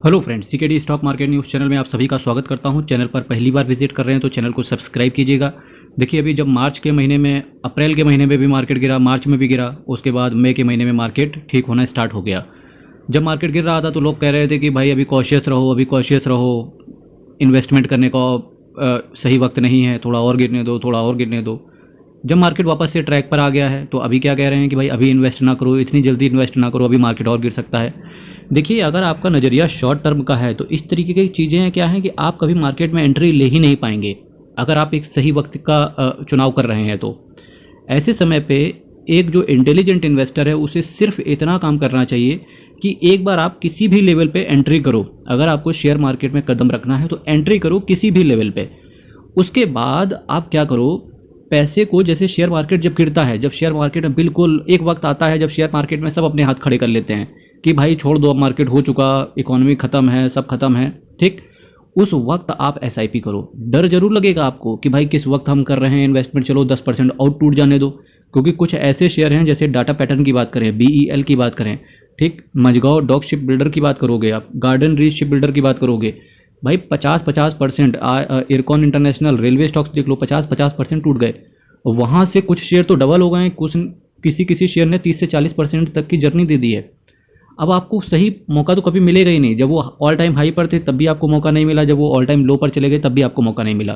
Hello friends, CKD stock market news channel में आप सभी का स्वागत करता हूं। चैनल पर पहली बार विजिट कर रहे हैं तो चैनल को सब्सक्राइब कीजिएगा। देखिए, अभी जब मार्च के महीने में, अप्रैल के महीने में भी मार्केट गिरा, मार्च में भी गिरा, उसके बाद मई के महीने में मार्केट ठीक होना स्टार्ट हो गया। जब मार्केट गिर रहा था तो लोग कह रहे थे कि भाई अभी कॉशियस रहो, अभी कॉशियस रहो, इन्वेस्टमेंट करने का सही वक्त नहीं है, थोड़ा और गिरने दो, थोड़ा और गिरने दो। जब मार्केट वापस से ट्रैक पर आ गया है तो अभी क्या कह रहे हैं कि भाई अभी इन्वेस्ट ना करो, इतनी जल्दी इन्वेस्ट ना करो, अभी मार्केट और गिर सकता है। देखिए, अगर आपका नज़रिया शॉर्ट टर्म का है तो इस तरीके की चीज़ें क्या हैं कि आप कभी मार्केट में एंट्री ले ही नहीं पाएंगे अगर आप एक सही वक्त का चुनाव कर रहे हैं। तो ऐसे समय पे एक जो इंटेलिजेंट इन्वेस्टर है उसे सिर्फ इतना काम करना चाहिए कि एक बार आप किसी भी लेवल पे एंट्री करो। अगर आपको शेयर मार्केट में कदम रखना है तो एंट्री करो किसी भी लेवल पे। उसके बाद आप क्या करो, पैसे को, जैसे शेयर मार्केट जब गिरता है, जब शेयर मार्केट में बिल्कुल एक वक्त आता है जब शेयर मार्केट में सब अपने हाथ खड़े कर लेते हैं कि भाई छोड़ दो, अब मार्केट हो चुका, इकोनॉमी ख़त्म है, सब खत्म है, ठीक। उस वक्त आप एसआईपी करो। डर जरूर लगेगा आपको कि भाई किस वक्त हम कर रहे हैं इन्वेस्टमेंट, चलो 10% और टूट जाने दो, क्योंकि कुछ ऐसे शेयर हैं, जैसे डाटा पैटर्न की बात करें, बीईएल की बात करें, ठीक, मझगांव डॉक शिप बिल्डर की बात करोगे आप, गार्डन रीच शिप बिल्डर की बात करोगे, भाई 50% इरकॉन इंटरनेशनल, रेलवे स्टॉक्स देख लो, 50% टूट गए। वहाँ से कुछ शेयर तो डबल हो गए हैं, कुछ किसी किसी शेयर ने 30 से 40% तक की जर्नी दे दी है। अब आपको सही मौका तो कभी मिलेगा ही नहीं। जब वो ऑल टाइम हाई पर थे तब भी आपको मौका नहीं मिला, जब वो ऑल टाइम लो पर चले गए तब भी आपको मौका नहीं मिला।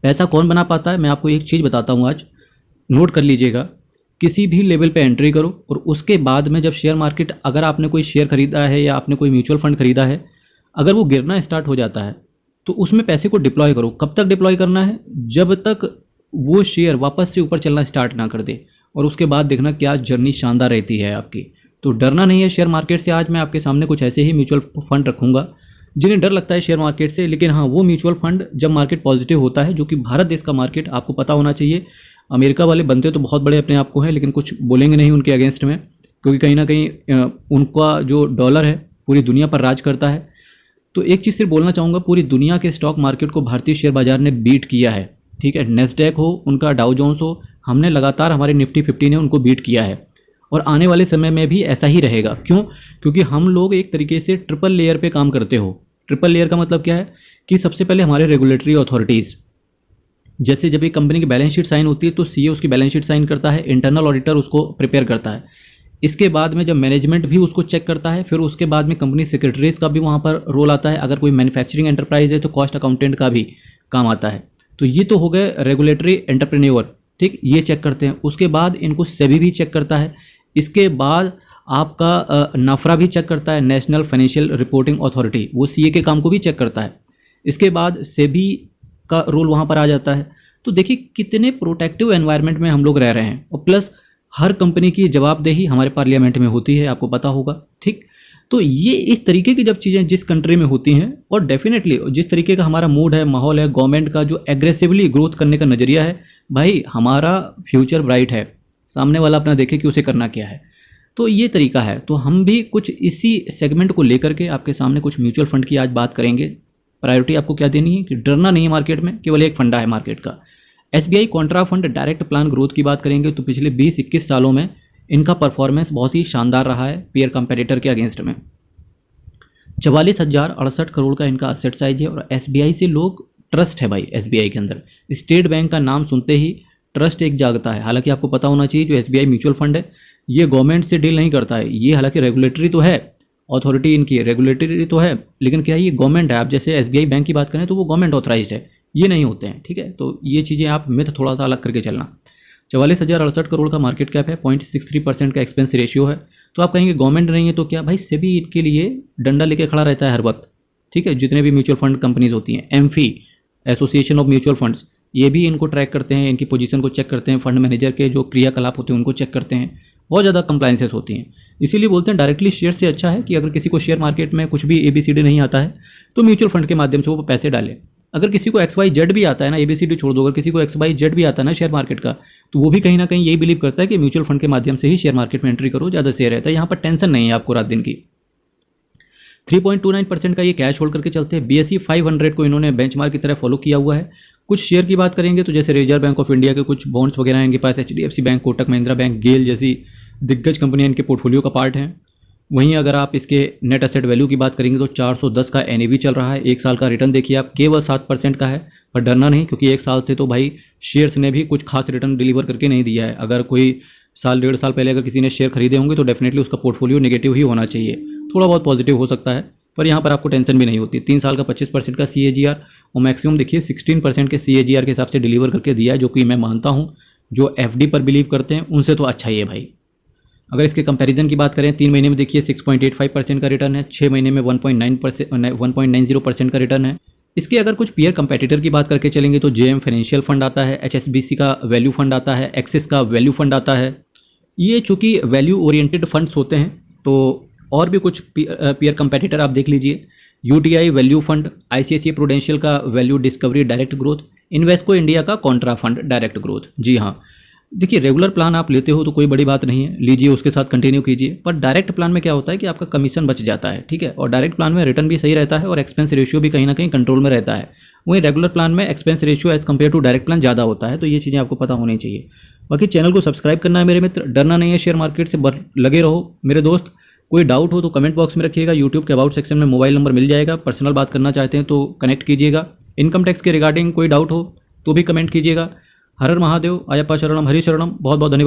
पैसा कौन बना पाता है, मैं आपको एक चीज़ बताता हूँ आज, नोट कर लीजिएगा। किसी भी लेवल पे एंट्री करो और उसके बाद में जब शेयर मार्केट, अगर आपने कोई शेयर खरीदा है या आपने कोई म्यूचुअल फंड खरीदा है, अगर वो गिरना स्टार्ट हो जाता है तो उसमें पैसे को डिप्लॉय करो। कब तक डिप्लॉय करना है? जब तक वो शेयर वापस से ऊपर चलना स्टार्ट ना कर दे, और उसके बाद देखना क्या जर्नी शानदार रहती है आपकी। तो डरना नहीं है शेयर मार्केट से। आज मैं आपके सामने कुछ ऐसे ही म्यूचुअल फंड रखूंगा जिन्हें डर लगता है शेयर मार्केट से, लेकिन हाँ, वो म्यूचुअल फंड जब मार्केट पॉजिटिव होता है, जो कि भारत देश का मार्केट आपको पता होना चाहिए। अमेरिका वाले बनते तो बहुत बड़े अपने आप को हैं, लेकिन कुछ बोलेंगे नहीं उनके अगेंस्ट में, क्योंकि कहीं ना कहीं उनका जो डॉलर है पूरी दुनिया पर राज करता है। तो एक चीज़ सिर्फ बोलना चाहूँगा, पूरी दुनिया के स्टॉक मार्केट को भारतीय शेयर बाजार ने बीट किया है, ठीक है। नेस्डैक हो, उनका डाउ जोन्स हो, हमने लगातार, हमारे निफ्टी 50 ने उनको बीट किया है, और आने वाले समय में भी ऐसा ही रहेगा। क्यों? क्योंकि हम लोग एक तरीके से ट्रिपल लेयर पे काम करते हो। ट्रिपल लेयर का मतलब क्या है कि सबसे पहले हमारे रेगुलेटरी अथॉरिटीज़, जैसे जब एक कंपनी की बैलेंस शीट साइन होती है तो सीए उसकी बैलेंस शीट साइन करता है, इंटरनल ऑडिटर उसको प्रिपेयर करता है, इसके बाद में जब मैनेजमेंट भी उसको चेक करता है, फिर उसके बाद में कंपनी सेक्रेटरीज का भी वहाँ पर रोल आता है। अगर कोई मैन्युफैक्चरिंग एंटरप्राइज है तो कॉस्ट अकाउंटेंट का भी काम आता है। तो ये तो हो गए रेगुलेटरी एंटरप्रेन्योर, ठीक, ये चेक करते हैं। उसके बाद इनको सेबी भी चेक करता है। इसके बाद आपका नाफरा भी चेक करता है, नेशनल फाइनेंशियल रिपोर्टिंग अथॉरिटी, वो सीए के काम को भी चेक करता है। इसके बाद सेबी का रोल वहाँ पर आ जाता है। तो देखिए कितने प्रोटेक्टिव एनवायरनमेंट में हम लोग रह रहे हैं, और प्लस हर कंपनी की जवाबदेही हमारे पार्लियामेंट में होती है, आपको पता होगा, ठीक। तो ये इस तरीके की जब चीज़ें जिस कंट्री में होती हैं, और डेफिनेटली जिस तरीके का हमारा मूड है, माहौल है, गवर्नमेंट का जो एग्रेसिवली ग्रोथ करने का नज़रिया है, भाई हमारा फ्यूचर ब्राइट है। सामने वाला अपना देखे कि उसे करना क्या है। तो ये तरीका है। तो हम भी कुछ इसी सेगमेंट को लेकर के आपके सामने कुछ म्यूचुअल फंड की आज बात करेंगे। प्रायोरिटी आपको क्या देनी है कि डरना नहीं है मार्केट में, केवल एक फंडा है मार्केट का। SBI Contra fund direct plan growth की बात करेंगे तो पिछले 20-21 सालों में इनका परफॉर्मेंस बहुत ही शानदार रहा है पीयर कंपेटिटर के अगेंस्ट में। 44,068 करोड़ का इनका असेट साइज है, और एसबीआई से लोग ट्रस्ट है भाई। एसबीआई के अंदर स्टेट बैंक का नाम सुनते ही ट्रस्ट एक जागता है। हालांकि आपको पता होना चाहिए जो एसबीआई म्यूचुअल फंड है ये गवर्नमेंट से डील नहीं करता है। ये हालांकि रेगुलेटरी तो है, अथॉरिटी इनकी रेगुलेटरी तो है, लेकिन क्या ये गवर्नमेंट है? आप जैसे एसबीआई बैंक की बात करें तो वो गवर्नमेंट ऑथराइज्ड है, ये नहीं होते हैं, ठीक है। तो ये चीज़ें आप मिथ थोड़ा सा अलग करके चलना। 44,068 करोड़ का मार्केट कैप है, 0.63% का एक्सपेंस रेशियो है। तो आप कहेंगे गवर्नमेंट नहीं है तो क्या? भाई सेबी इनके लिए डंडा लेके खड़ा रहता है हर वक्त, ठीक है। जितने भी म्यूचुअल फंड कंपनीज होती हैं, AMFI, association of mutual funds, ये भी इनको ट्रैक करते हैं, इनकी पोजीशन को चेक करते हैं, फंड मैनेजर के जो क्रियाकलाप होते हैं उनको चेक करते हैं। बहुत ज़्यादा कंप्लाइंसेस होती हैं। इसीलिए बोलते हैं डायरेक्टली शेयर से अच्छा है कि अगर किसी को शेयर मार्केट में कुछ भी ABCD नहीं आता है तो म्यूचुअल फंड के माध्यम से वो पैसे डाले। अगर किसी को XYZ भी आता है ना, ABCD छोड़ दो, अगर किसी को XYZ भी आता है ना शेयर मार्केट का, तो वो भी कहीं ना कहीं यही बिलीव करता है कि म्यूचुअल फंड के माध्यम से ही शेयर मार्केट में एंट्री करो, ज़्यादा शेयर रहता है। यहाँ पर टेंशन नहीं है आपको रात दिन की। 3.29% का ये कैश होल्ड करके चलते हैं। BSE 500 को इन्होंने बेंचमार्क की तरह फॉलो किया हुआ है। कुछ शेयर की बात करेंगे तो जैसे रिजर्व बैंक ऑफ इंडिया के कुछ बॉन्ड्स वगैरह हैं इनके पास, HDFC bank, Kotak Mahindra bank, GAIL जैसी दिग्गज कंपनियां इनके पोर्टफोलियो का पार्ट हैं। वहीं अगर आप इसके नेट एसेट वैल्यू की बात करेंगे तो 410 का एनएवी चल रहा है। एक साल का रिटर्न देखिए आप केवल 7% का है, पर डरना नहीं, क्योंकि एक साल से तो भाई शेयर्स ने भी कुछ खास रिटर्न डिलीवर करके नहीं दिया है। अगर कोई साल 1.5 साल पहले अगर किसी ने शेयर खरीदे होंगे तो डेफिनेटली उसका पोर्टफोलियो नेगेटिव ही होना चाहिए, थोड़ा बहुत पॉजिटिव हो सकता है, पर यहाँ पर आपको टेंशन भी नहीं होती। 3 साल का 25% का CAGR और मैक्सिमम देखिए 16% के CAGR के हिसाब से डिलीवर करके दिया है, जो कि मैं मानता हूँ जो FD पर बिलीव करते हैं उनसे तो अच्छा ही है भाई। अगर इसके कंपैरिजन की बात करें, 3 महीने में देखिए 6.85% का रिटर्न है, 6 महीने में 1.90% का रिटर्न है। इसके अगर कुछ पीयर कंपेटिटर की बात करके चलेंगे तो JM फाइनेंशियल फंड आता है, HSBC का वैल्यू फंड आता है, एक्सिस का वैल्यू फंड आता है। ये चूँकि वैल्यू ओरिएंटेड फंड्स होते हैं तो और भी कुछ पीयर कंपेटिटर आप देख लीजिए। UTI value fund, ICICI prudential का value discovery direct growth, Invesco India का कॉन्ट्रा फंड डायरेक्ट ग्रोथ। जी हाँ, देखिए रेगुलर प्लान आप लेते हो तो कोई बड़ी बात नहीं है, लीजिए उसके साथ कंटिन्यू कीजिए, पर डायरेक्ट प्लान में क्या होता है कि आपका कमीशन बच जाता है, ठीक है, और डायरेक्ट प्लान में रिटर्न भी सही रहता है और एक्सपेंस रेशियो भी कहीं ना कहीं कंट्रोल में रहता है। वहीं रेगुलर प्लान में expense ratio as compared to direct plan ज़्यादा होता है, तो ये चीज़ें आपको पता होनी चाहिए। बाकी चैनल को सब्सक्राइब करना है मेरे मित्र, डरना नहीं है शेयर मार्केट से, लगे रहो मेरे दोस्त। कोई डाउट हो तो कमेंट बॉक्स में रखिएगा, यूट्यूब के अबाउट सेक्शन में मोबाइल नंबर मिल जाएगा, पर्सनल बात करना चाहते हैं तो कनेक्ट कीजिएगा। इनकम टैक्स के रिगार्डिंग कोई डाउट हो तो भी कमेंट कीजिएगा। हर हर महादेव, अयप्पा शरणम, हरि शरणम। बहुत बहुत धन्यवाद।